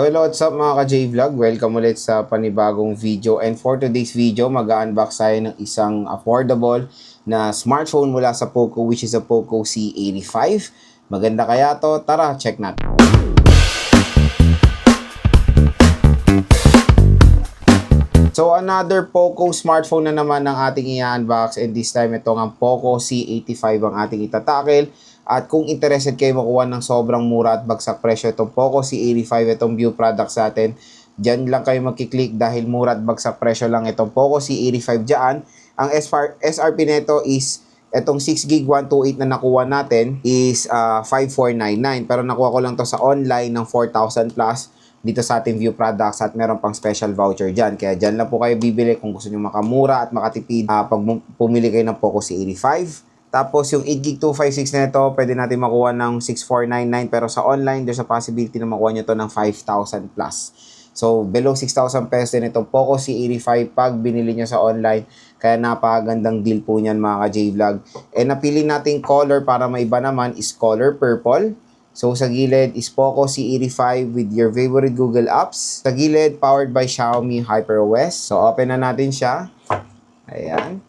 Hello, what's up mga ka-J-Vlog? Welcome ulit sa panibagong video. And for today's video, mag-unbox tayo ng isang affordable na smartphone mula sa Poco, which is a Poco C85. Maganda kaya to? Tara, check natin. So another Poco smartphone na naman ang ating i-unbox, and this time ito ang Poco C85 ang ating itatakil. At kung interested kayo makuha ng sobrang mura at bagsak presyo itong Poco C85, itong view product sa atin, dyan lang kayo magkiklik dahil mura at bagsak presyo lang itong Poco C85 dyan. Ang SRP nito is itong 6GB 128 na nakuha natin is 5499, pero nakuha ko lang to sa online ng 4,000 plus dito sa ating view products, at meron pang special voucher dyan. Kaya dyan lang po kayo bibili kung gusto nyo makamura at makatipid pag pumili kayo ng Poco C85. Tapos yung 8GB 256 na ito, pwede natin makuha ng 6499, pero sa online, there's a possibility na makuha nyo to ng 5,000 plus. So, below 6,000 pesos din itong Poco C85 pag binili nyo sa online. Kaya napakagandang deal po niyan mga ka-J-Vlog. And napili nating color para maiba naman is color purple. So, sa gilid is Poco C85 with your favorite Google apps. Sa gilid, powered by Xiaomi HyperOS. So, open na natin siya. Ayan.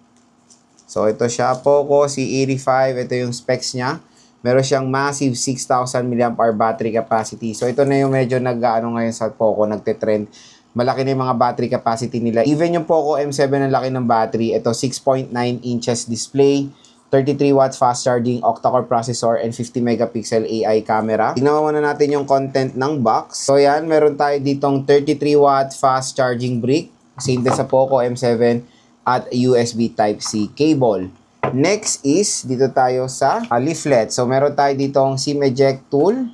So, ito siya, Poco C85. Ito yung specs niya. Meron siyang massive 6,000 mAh battery capacity. So, ito na yung medyo nag-ano ngayon sa Poco, nagte-trend. Malaki na yung mga battery capacity nila. Even yung Poco M7 ang laki ng battery. Ito, 6.9 inches display, 33 watts fast charging, octa-core processor, and 50 megapixel AI camera. Tingnan muna natin yung content ng box. So, yan, meron tayo ditong 33 watt fast charging brick. Same din sa Poco M7. At USB Type-C cable. Next is, dito tayo sa leaflet. So, meron tayo ditong SIM eject tool.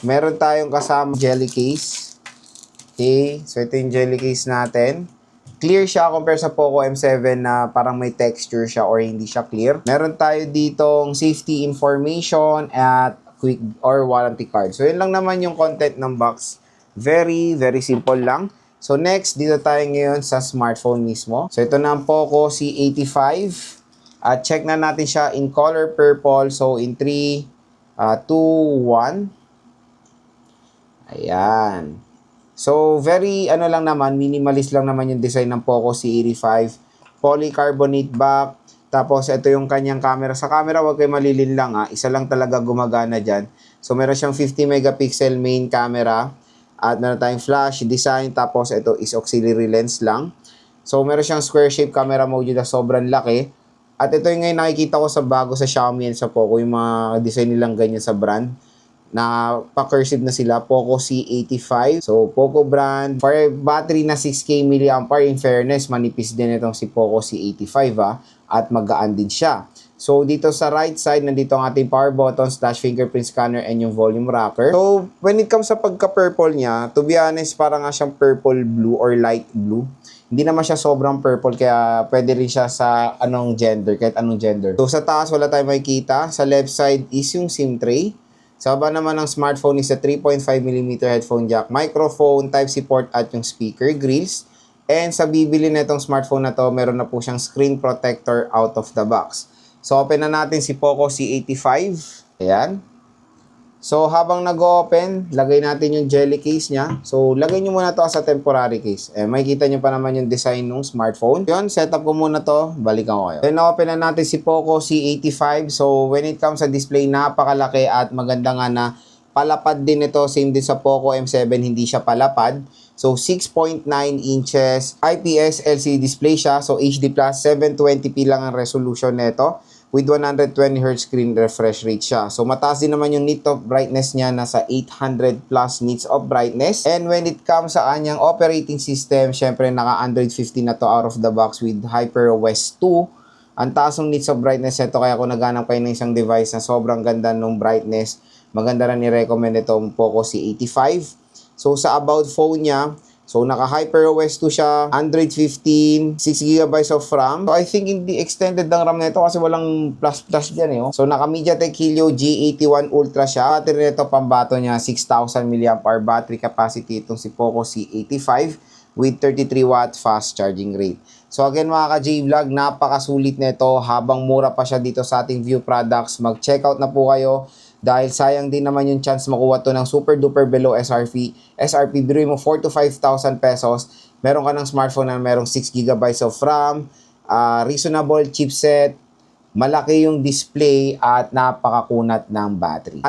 Meron tayong kasama jelly case. Okay, so ito yung jelly case natin. Clear siya compare sa Poco M7 na parang may texture siya or hindi siya clear. Meron tayo ditong safety information at quick or warranty card. So, yun lang naman yung content ng box. Very, very simple lang. So next, dito tayo ngayon sa smartphone mismo. So ito na ang Poco C85. At check na natin siya in color purple. So in 3, 2, 1. Ayan. So very ano lang naman, minimalist lang naman yung design ng Poco C85. Polycarbonate back. Tapos ito yung kanyang camera. Sa camera, huwag kayo malilin lang ha. Isa lang talaga gumagana dyan. So meron siyang 50 megapixel main camera. At meron tayong flash design, tapos ito is auxiliary lens lang. So, meron siyang square shape camera mode na sobrang laki. At ito yung ngayon nakikita ko sa bago sa Xiaomi and sa Poco, yung mga design nilang ganyan sa brand. Na pa-cursive na sila, Poco C85. So, Poco brand. For battery na 6K mAh, in fairness, manipis din itong si Poco C85 ha. At magaan din siya. So, dito sa right side, nandito ang ating power button, slash fingerprint scanner, and yung volume rocker. So, when it comes sa pagka-purple niya, to be honest, parang nga siyang purple blue or light blue. Hindi naman siya sobrang purple, kaya pwede rin siya sa anong gender, kahit anong gender. So, sa taas, wala tayong makikita. Sa left side is yung SIM tray. Sa baba naman ng smartphone is a 3.5mm headphone jack, microphone, Type-C port, at yung speaker grills. And sa bibili na itong smartphone na to, meron na po siyang screen protector out of the box. So, open na natin si Poco C85. Ayan. So, habang nag-open, lagay natin yung jelly case niya. So, lagay nyo muna to as a temporary case. Makikita nyo pa naman yung design ng smartphone. Yun, setup ko muna to. Balikan ko kayo. Then, open na natin si Poco C85. So, when it comes sa display, napakalaki at maganda nga na palapad din ito. Same din sa Poco M7, hindi siya palapad. So, 6.9 inches IPS LCD display siya. So, HD+, 720p lang ang resolution nito. With 120Hz screen refresh rate siya. So, mataas din naman yung nit of brightness niya. Nasa 800 plus nits of brightness. And when it comes sa kanyang operating system, syempre, naka Android 15 na to out of the box with HyperOS 2. Ang taas ng nits of brightness nito. Kaya kung naghanap kayo ng isang device na sobrang ganda ng brightness, maganda rin i-recommend itong Poco C85. So, sa about phone niya, so, naka HyperOS 2 siya, Android 15, 6GB of RAM. So, I think hindi extended ang RAM nito kasi walang plus dyan eh. Oh. So, naka MediaTek Helio G81 Ultra siya. Battery nito pambato niya, 6,000 mAh battery capacity itong si Poco C85 with 33 watt fast charging rate. So, again mga ka-J-Vlog, napakasulit nito habang mura pa siya dito sa ating View Products. Mag-checkout na po kayo. dahil sayang din naman yung chance makuha to ng super duper below SRP, biruin mo 4 to 5,000 pesos, meron ka ng smartphone na merong 6 gigabytes of RAM, reasonable chipset, malaki yung display at napakakunat ng battery.